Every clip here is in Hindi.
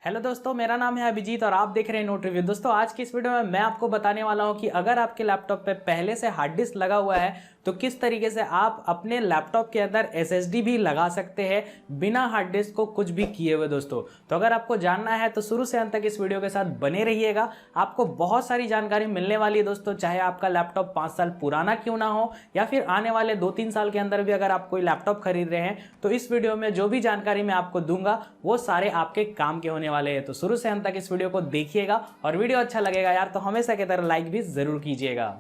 हेलो दोस्तों, मेरा नाम है अभिजीत और आप देख रहे हैं नोट रिव्यू। दोस्तों, आज की इस वीडियो में मैं आपको बताने वाला हूं कि अगर आपके लैपटॉप पे पहले से हार्ड डिस्क लगा हुआ है तो किस तरीके से आप अपने लैपटॉप के अंदर एसएसडी भी लगा सकते हैं बिना हार्ड डिस्क को कुछ भी किए हुए। दोस्तों, तो अगर आपको जानना है तो शुरू से अंत तक इस वीडियो के साथ बने रहिएगा। आपको बहुत सारी जानकारी मिलने वाली है दोस्तों, चाहे आपका लैपटॉप 5 साल पुराना क्यों ना हो या फिर आने वाले 2-3 साल के अंदर भी अगर आप कोई लैपटॉप खरीद रहे हैं तो इस वीडियो में जो भी जानकारी मैं आपको दूंगा वो सारे आपके काम के होने वाले हैं। तो शुरू से अंत तक इस वीडियो को देखिएगा और वीडियो अच्छा लगेगा यार तो हमेशा की तरह लाइक भी जरूर कीजिएगा।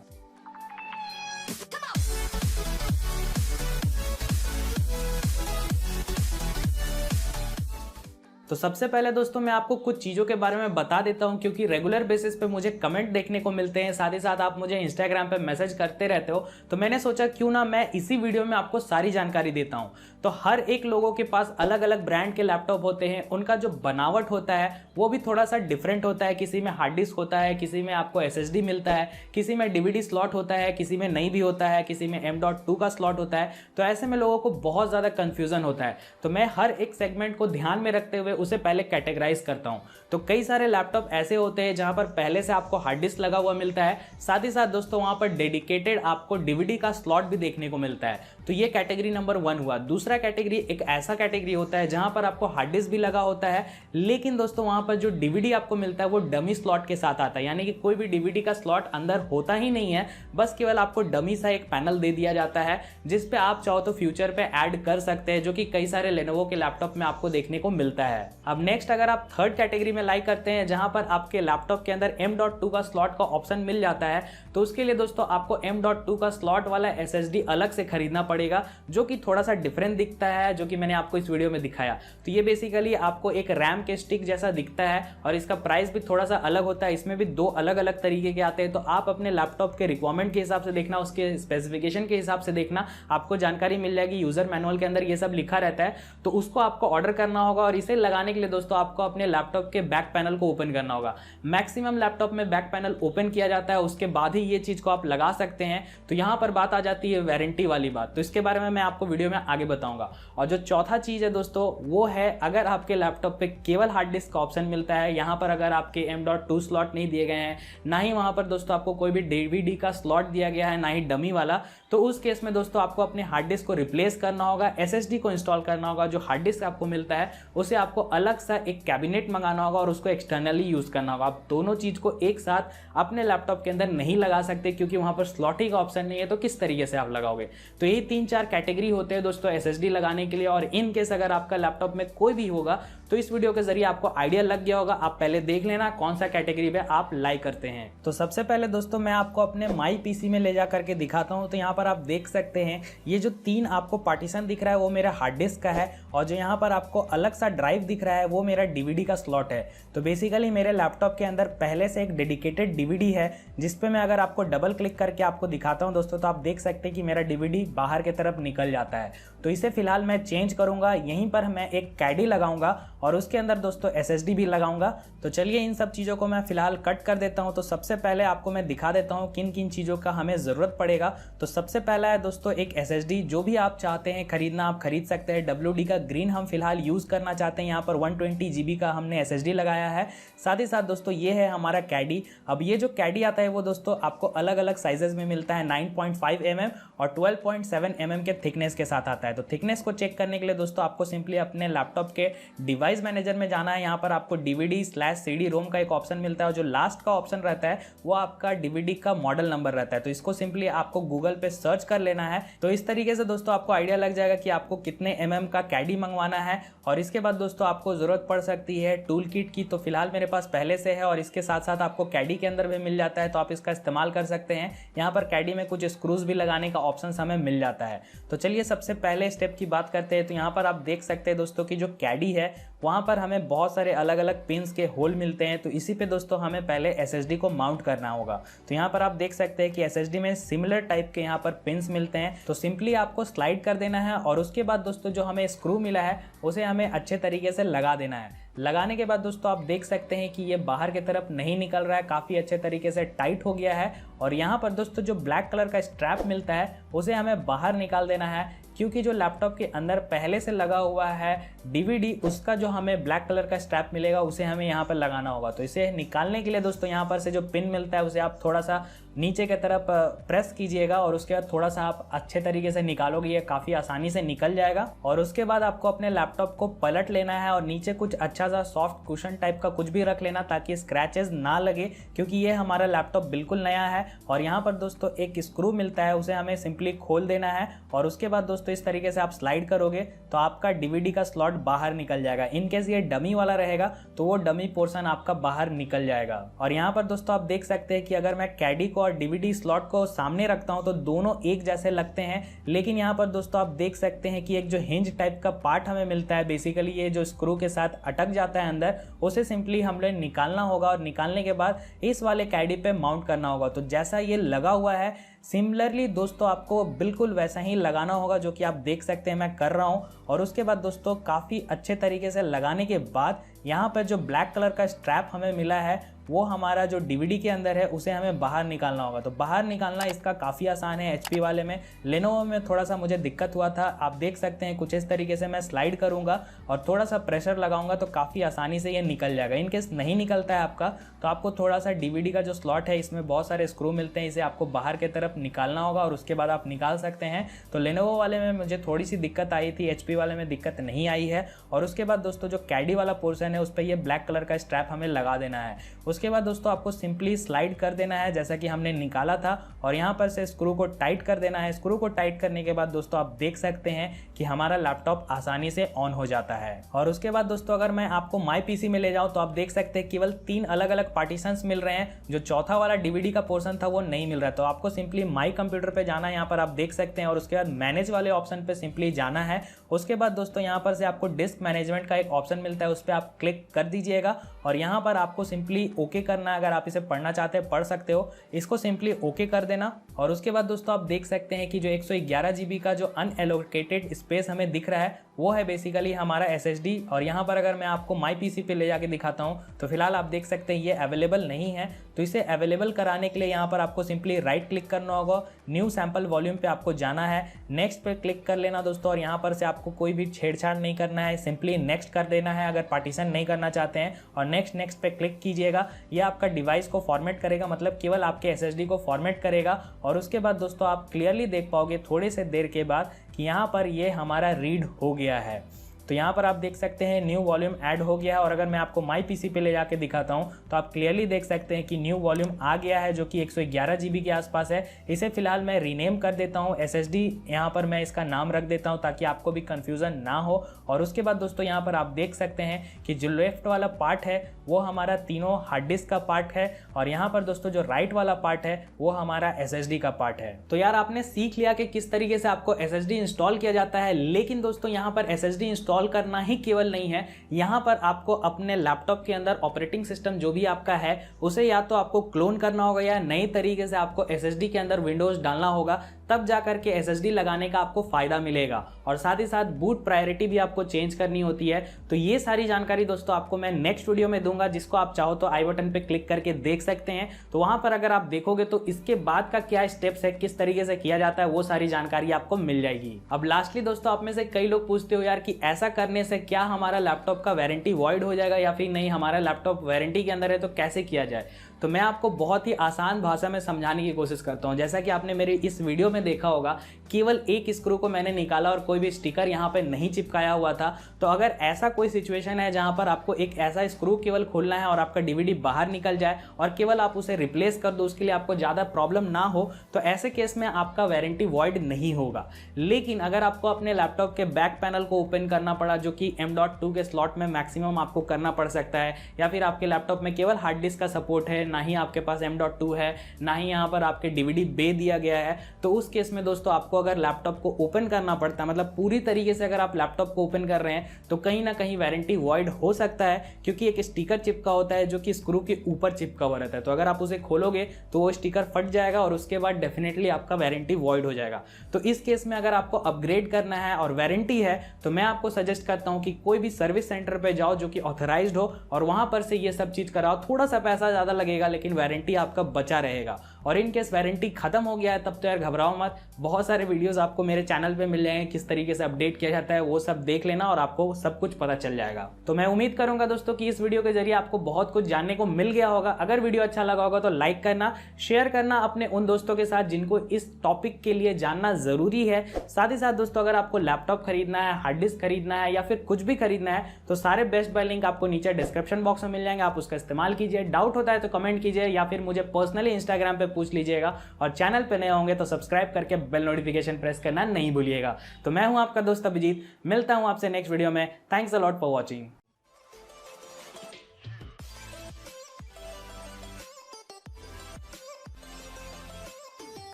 तो सबसे पहले दोस्तों मैं आपको कुछ चीज़ों के बारे में बता देता हूं, क्योंकि रेगुलर बेसिस पे मुझे कमेंट देखने को मिलते हैं, साथ ही साथ आप मुझे इंस्टाग्राम पे मैसेज करते रहते हो। तो मैंने सोचा क्यों ना मैं इसी वीडियो में आपको सारी जानकारी देता हूं। तो हर एक लोगों के पास अलग अलग ब्रांड के लैपटॉप होते हैं, उनका जो बनावट होता है वो भी थोड़ा सा डिफरेंट होता है। किसी में हार्ड डिस्क होता है, किसी में आपको एसएसडी मिलता है, किसी में डीवीडी स्लॉट होता है, किसी में नहीं भी होता है, किसी में M.2 का स्लॉट होता है। तो ऐसे में लोगों को बहुत ज़्यादा कन्फ्यूजन होता है। तो मैं हर एक सेगमेंट को ध्यान में रखते हुए उसे पहले कैटेगराइज करता हूं। तो कई सारे लैपटॉप ऐसे होते हैं जहां पर पहले से आपको हार्ड डिस्क लगा हुआ मिलता है, साथ ही साथ दोस्तों वहां पर डेडिकेटेड आपको डीवीडी का स्लॉट भी देखने को मिलता है। तो ये कैटेगरी नंबर 1 हुआ। दूसरा कैटेगरी एक ऐसा कैटेगरी होता है जहां पर आपको हार्ड डिस्क भी लगा होता है, लेकिन दोस्तों वहां पर जो डीवीडी आपको मिलता है वो डमी स्लॉट के साथ आता है, यानी कि कोई भी डीवीडी का स्लॉट अंदर होता ही नहीं है, बस केवल आपको डमी सा एक पैनल दे दिया जाता है जिसपे आप चाहो तो फ्यूचर पे ऐड कर सकते हैं, जो कि कई सारे लेनोवो के लैपटॉप में आपको देखने को मिलता है। अब नेक्स्ट अगर आप थर्ड कैटेगरी में लाइक करते हैं जहां पर आपके लैपटॉप के अंदर M.2 का स्लॉट का ऑप्शन मिल जाता है, तो उसके लिए दोस्तों आपको M.2 का स्लॉट वाला एसएसडी अलग से खरीदना पड़ेगा, जो कि थोड़ा सा डिफरेंट दिखता है, जो कि मैंने आपको इस वीडियो में दिखाया। तो ये बेसिकली आपको एक रैम के स्टिक जैसा दिखता है और इसका प्राइस भी थोड़ा सा अलग होता है। इसमें भी 2 अलग अलग तरीके के आते हैं। तो आप अपने लैपटॉप के रिक्वायरमेंट के हिसाब से देखना, उसके स्पेसिफिकेशन के हिसाब से देखना, आपको जानकारी मिल जाएगी। यूजर मैनुअल के अंदर ये सब लिखा रहता है, तो उसको आपको ऑर्डर करना होगा। और इसे लगाने के लिए दोस्तों आपको अपने लैपटॉप के बैक पैनल को ओपन करना होगा। मैक्सिमम लैपटॉप में बैक पैनल ओपन किया जाता है, उसके बाद ही ये चीज को आप लगा सकते हैं। तो यहां पर बात आ जाती है वारंटी वाली बात, तो इसके बारे में मैं आपको वीडियो में आगे बताऊंगा। और जो चौथा चीज है दोस्तों वो है, अगर आपके लैपटॉप पे केवल हार्ड डिस्क का ऑप्शन मिलता है, यहां पर अगर आपके M.2 स्लॉट नहीं दिए गए हैं, ना ही वहां पर दोस्तों आपको कोई भी डीवीडी का स्लॉट दिया गया है, ना ही डमी वाला, तो उस केस में दोस्तों आपको अपने हार्ड डिस्क को रिप्लेस करना होगा, एसएसडी को इंस्टॉल करना होगा। जो हार्ड डिस्क आपको मिलता है उसे आपको अलग सा एक कैबिनेट मंगाना होगा और उसको एक्सटर्नली यूज करना होगा। आप दोनों चीज को एक साथ अपने लैपटॉप के अंदर नहीं लगा सकते, क्योंकि वहां पर स्लॉटिंग का ऑप्शन नहीं है। तो किस तरीके से आप लगाओगे? तो यही 3-4 कैटेगरी होते हैं दोस्तों एसएसडी लगाने के लिए। और इन केस अगर आपका लैपटॉप में कोई भी होगा तो इस वीडियो के जरिए आपको आइडिया लग गया होगा। आप पहले देख लेना कौन सा कैटेगरी पे आप लाइक करते हैं। तो सबसे पहले दोस्तों मैं आपको अपने माई पीसी में ले जा करके दिखाता हूं। तो यहाँ पर आप देख सकते हैं ये जो 3 आपको पार्टीशन दिख रहा है वो मेरा हार्ड डिस्क का है, और जो यहाँ पर आपको अलग सा ड्राइव दिख रहा है वो मेरा डीवीडी का स्लॉट है। तो बेसिकली मेरे लैपटॉप के अंदर पहले से एक डेडिकेटेड डीवीडी है, जिसपे मैं अगर आपको डबल क्लिक करके आपको दिखाता हूं दोस्तों, तो आप देख सकते हैं कि मेरा डीवीडी बाहर की तरफ निकल जाता है। तो इसे फिलहाल मैं चेंज करूंगा, यहीं पर मैं एक कैडी लगाऊंगा और उसके अंदर दोस्तों एसएसडी भी लगाऊंगा। तो चलिए इन सब चीज़ों को मैं फिलहाल कट कर देता हूं। तो सबसे पहले आपको मैं दिखा देता हूं किन किन चीज़ों का हमें ज़रूरत पड़ेगा। तो सबसे पहला है दोस्तों एक एसएसडी, जो भी आप चाहते हैं खरीदना आप खरीद सकते हैं। WD का ग्रीन हम फिलहाल यूज़ करना चाहते हैं, यहाँ पर 120 GB का हमने एसएसडी लगाया है। साथ ही साथ दोस्तों ये है हमारा कैडी। अब ये जो कैडी आता है वो दोस्तों आपको अलग अलग साइजेस में मिलता है, 9.5 mm और 12.7 mm के थिकनेस के साथ आता है। तो थिकनेस को चेक करने के लिए दोस्तों आपको सिंपली अपने लैपटॉप के डिवाइस मैनेजर में जाना है। यहाँ पर आपको DVD/CD रोम का एक ऑप्शन मिलता है, और जो लास्ट का ऑप्शन रहता है वो आपका डीवीडी का मॉडल नंबर रहता है। तो इसको सिंपली आपको गूगल पे सर्च कर लेना है। तो इस तरीके से दोस्तों आपको आइडिया लग जाएगा कि आपको कितने mm का कैडी मंगवाना है। और इसके बाद दोस्तों आपको जरूरत पड़ सकती है टूल किट की। तो फिलहाल मेरे पास पहले से है और इसके साथ साथ आपको कैडी के अंदर भी मिल जाता है, तो आप इसका इस्तेमाल कर सकते हैं। यहाँ पर कैडी में कुछ स्क्रूज भी लगाने का ऑप्शन हमें मिल जाता है। तो चलिए सबसे पहले स्टेप की बात करते हैं। तो यहाँ पर आप देख सकते हैं दोस्तों कि जो कैडी है वहाँ पर हमें बहुत सारे अलग अलग पिंस के होल मिलते हैं। तो इसी पे दोस्तों हमें पहले एसएसडी को माउंट करना होगा। तो यहाँ पर आप देख सकते हैं कि एसएसडी में सिमिलर टाइप के यहाँ पर पिंस मिलते हैं। तो सिंपली आपको स्लाइड कर देना है और उसके बाद दोस्तों जो हमें स्क्रू मिला है उसे हमें अच्छे तरीके से लगा देना है। लगाने के बाद दोस्तों आप देख सकते हैं कि ये बाहर की तरफ नहीं निकल रहा है, काफ़ी अच्छे तरीके से टाइट हो गया है। और यहाँ पर दोस्तों जो ब्लैक कलर का स्ट्रैप मिलता है उसे हमें बाहर निकाल देना है, क्योंकि जो लैपटॉप के अंदर पहले से लगा हुआ है डीवीडी, उसका जो हमें ब्लैक कलर का स्ट्रैप मिलेगा उसे हमें यहाँ पर लगाना होगा। तो इसे निकालने के लिए दोस्तों यहाँ पर से जो पिन मिलता है उसे आप थोड़ा सा नीचे की तरफ प्रेस कीजिएगा और उसके बाद थोड़ा सा आप अच्छे तरीके से निकालोगे, ये काफ़ी आसानी से निकल जाएगा। और उसके बाद आपको अपने लैपटॉप को पलट लेना है और नीचे कुछ अच्छा सा सॉफ्ट कुशन टाइप का कुछ भी रख लेना ताकि स्क्रैचेस ना लगे, क्योंकि ये हमारा लैपटॉप बिल्कुल नया है। और यहाँ पर दोस्तों एक स्क्रू मिलता है, उसे हमें सिंपली खोल देना है और उसके बाद दोस्तों इस तरीके से आप स्लाइड करोगे तो आपका डीवीडी का स्लॉट बाहर निकल जाएगा। इनकेस ये डमी वाला रहेगा तो वो डमी पोर्शन आपका बाहर निकल जाएगा। और यहाँ पर दोस्तों आप देख सकते हैं कि अगर मैं कैडी को और डीवीडी स्लॉट को सामने रखता हूं तो दोनों एक जैसे लगते हैं, लेकिन यहाँ पर दोस्तों आप देख सकते हैं कि एक जो हिंज टाइप का पार्ट हमें मिलता है, बेसिकली ये जो स्क्रू के साथ अटक जाता है अंदर, उसे सिंपली हमें निकालना होगा और निकालने के बाद इस वाले कैडी पे माउंट करना होगा। तो जैसा ये लगा हुआ है सिमिलरली दोस्तों आपको बिल्कुल वैसा ही लगाना होगा, जो कि आप देख सकते हैं मैं कर रहा हूं। और उसके बाद दोस्तों काफ़ी अच्छे तरीके से लगाने के बाद यहाँ पर जो ब्लैक कलर का स्ट्रैप हमें मिला है वो हमारा जो डीवीडी के अंदर है उसे हमें बाहर निकालना होगा। तो बाहर निकालना इसका काफ़ी आसान है। एचपी वाले में, लेनोवो में थोड़ा सा मुझे दिक्कत हुआ था। आप देख सकते हैं कुछ इस तरीके से मैं स्लाइड करूंगा और थोड़ा सा प्रेशर लगाऊंगा तो काफ़ी आसानी से ये निकल जाएगा। इनकेस नहीं निकलता है आपका तो आपको थोड़ा सा डीवीडी का जो स्लॉट है इसमें बहुत सारे स्क्रू मिलते हैं, इसे आपको बाहर की तरफ निकालना होगा और उसके बाद आप निकाल सकते हैं। तो लेनोवो वाले में मुझे थोड़ी सी दिक्कत आई थी, एचपी वाले में दिक्कत नहीं आई है। और उसके बाद दोस्तों जो कैडी वाला पोर्शन है उस पर ये ब्लैक कलर का स्ट्रैप हमें लगा देना है। उसके बाद दोस्तों आपको सिंपली स्लाइड कर देना है जैसा कि हमने निकाला था और यहाँ पर से स्क्रू को टाइट कर देना है। स्क्रू को टाइट करने के बाद दोस्तों आप देख सकते हैं कि हमारा लैपटॉप आसानी से ऑन हो जाता है। और उसके बाद दोस्तों अगर मैं आपको माई पीसी में ले जाऊं तो आप देख सकते हैं केवल 3 अलग अलग पार्टीशंस मिल रहे हैं। जो चौथा वाला डीवीडी का पोर्शन था वो नहीं मिल रहा, तो आपको सिंपली माई कंप्यूटर पे जाना है, यहाँ पर आप देख सकते हैं, और उसके बाद मैनेज वाले ऑप्शन पे सिंपली जाना है। उसके बाद दोस्तों यहाँ पर से आपको डिस्क मैनेजमेंट का एक ऑप्शन मिलता है, उस पर आप क्लिक कर दीजिएगा और यहाँ पर आपको सिंपली ओके करना है। अगर आप इसे पढ़ना चाहते हैं पढ़ सकते हो, इसको सिंपली ओके कर देना। और उसके बाद दोस्तों आप देख सकते हैं कि जो 111 GB का जो अनएलोकेटेड स्पेस हमें दिख रहा है वो है बेसिकली हमारा SSD। और यहाँ पर अगर मैं आपको माई पीसी पे ले जाके दिखाता हूँ तो फिलहाल आप देख सकते हैं ये अवेलेबल नहीं है। तो इसे अवेलेबल कराने के लिए यहाँ पर आपको सिंपली राइट क्लिक करना होगा, न्यू सैम्पल वॉल्यूम पे आपको जाना है, नेक्स्ट पे क्लिक कर लेना दोस्तों। और यहाँ पर से आपको कोई भी छेड़छाड़ नहीं करना है, सिंपली नेक्स्ट कर देना है अगर पार्टीशन नहीं करना चाहते हैं। और नेक्स्ट पे क्लिक कीजिएगा, ये आपका डिवाइस को फॉर्मेट करेगा, मतलब केवल आपके SSD को फॉर्मेट करेगा। और उसके बाद दोस्तों आप क्लियरली देख पाओगे थोड़े से देर के बाद कि यहाँ पर ये हमारा रीड हो गया है। तो यहाँ पर आप देख सकते हैं न्यू वॉल्यूम ऐड हो गया है। और अगर मैं आपको माई पीसी पे ले जाके दिखाता हूँ तो आप क्लियरली देख सकते हैं कि न्यू वॉल्यूम आ गया है जो कि 111 GB के आसपास है। इसे फिलहाल मैं रीनेम कर देता हूँ, SSD यहाँ पर मैं इसका नाम रख देता हूँ ताकि आपको भी कन्फ्यूज़न ना हो। और उसके बाद दोस्तों यहाँ पर आप देख सकते हैं कि जो लेफ्ट वाला पार्ट है वो हमारा तीनों हार्ड डिस्क का पार्ट है और यहाँ पर दोस्तों जो राइट वाला पार्ट है वो हमारा SSD का पार्ट है। तो यार आपने सीख लिया कि किस तरीके से आपको SSD इंस्टॉल किया जाता है। लेकिन दोस्तों यहाँ पर SSD इंस्टॉल करना ही केवल नहीं है, यहाँ पर आपको अपने लैपटॉप के अंदर ऑपरेटिंग सिस्टम जो भी आपका है उसे या तो आपको क्लोन करना होगा या नई तरीके से आपको SSD के अंदर विंडोज डालना होगा, तब जाकर के SSD लगाने का आपको फायदा मिलेगा। और साथ ही साथ बूट प्रायोरिटी भी आपको चेंज करनी होती है। तो ये सारी जानकारी दोस्तों आपको मैं नेक्स्ट वीडियो में दूंगा, जिसको आप चाहो तो आई बटन पे क्लिक करके देख सकते हैं। तो वहां पर अगर आप देखोगे तो इसके बाद का क्या स्टेप्स है, किस तरीके से किया जाता है, वो सारी जानकारी आपको मिल जाएगी। अब लास्टली दोस्तों आप में से कई लोग पूछते हो यार कि ऐसा करने से क्या हमारा लैपटॉप का वारंटी वॉइड हो जाएगा या फिर नहीं, हमारा लैपटॉप वारंटी के अंदर है तो कैसे किया जाए। तो मैं आपको बहुत ही आसान भाषा में समझाने की कोशिश करता हूं। जैसा कि आपने मेरी इस वीडियो में देखा होगा, केवल एक स्क्रू को मैंने निकाला और कोई भी स्टिकर यहाँ पे नहीं चिपकाया हुआ था। तो अगर ऐसा कोई सिचुएशन है जहां पर आपको एक ऐसा स्क्रू केवल खोलना है और आपका डीवीडी बाहर निकल जाए और केवल आप उसे रिप्लेस कर दो, उसके लिए आपको ज़्यादा प्रॉब्लम ना हो, तो ऐसे केस में आपका वारंटी वॉइड नहीं होगा। लेकिन अगर आपको अपने लैपटॉप के बैक पैनल को ओपन करना पड़ा, जो कि M.2 के स्लॉट में मैक्सिमम आपको करना पड़ सकता है, या फिर आपके लैपटॉप में केवल हार्ड डिस्क का सपोर्ट है, ना ही आपके पास M.2 है, ना ही यहाँ पर आपके डीवीडी बे दिया गया है, तो उस केस में दोस्तों आपको अगर लैपटॉप को ओपन करना पड़ता है, मतलब पूरी तरीके से अगर आप लैपटॉप को ओपन कर रहे हैं, तो कहीं ना कहीं वारंटी वॉइड हो सकता है, क्योंकि एक स्टिकर चिपका होता है जो कि स्क्रू के ऊपर चिपका हुआ रहता है। तो अगर आप उसे खोलोगे तो वो स्टिकर फट जाएगा और उसके बाद डेफिनेटली आपका वारंटी वॉइड हो जाएगा। तो इस केस में अगर आपको अपग्रेड करना है और वारंटी है, तो मैं आपको सजेस्ट करता हूं कि कोई भी सर्विस सेंटर पे जाओ जो कि ऑथराइज्ड हो और वहां पर से ये सब चीज कराओ। थोड़ा सा पैसा ज्यादा लगेगा लेकिन वारंटी आपका बचा रहेगा। और इनकेस वारंटी खत्म हो गया है तब तो यार घबराओ मत, बहुत सारे वीडियोस आपको मेरे चैनल पे मिल जाएंगे किस तरीके से अपडेट किया जाता है, वो सब देख लेना और आपको सब कुछ पता चल जाएगा। तो मैं उम्मीद करूंगा दोस्तों कि इस वीडियो के जरिए आपको बहुत कुछ जानने को मिल गया होगा। अगर वीडियो अच्छा लगा होगा तो लाइक करना, शेयर करना अपने उन दोस्तों के साथ जिनको इस टॉपिक के लिए जानना जरूरी है। साथ ही साथ दोस्तों अगर आपको लैपटॉप खरीदना है, हार्ड डिस्क खरीदना है या फिर कुछ भी खरीदना है तो सारे बेस्ट बाय लिंक आपको नीचे डिस्क्रिप्शन बॉक्स में मिल जाएंगे, आप उसका इस्तेमाल कीजिए। डाउट होता है तो कमेंट कीजिए या फिर मुझे पर्सनली इंस्टाग्राम पे पूछ लीजिएगा, और चैनल पे नए होंगे तो सब्सक्राइब करके बेल नोटिफिकेशन प्रेस करना नहीं भूलिएगा। तो मैं हूं आपका दोस्त अभिजीत, मिलता हूं आपसे नेक्स्ट वीडियो में। Thanks a lot for watching.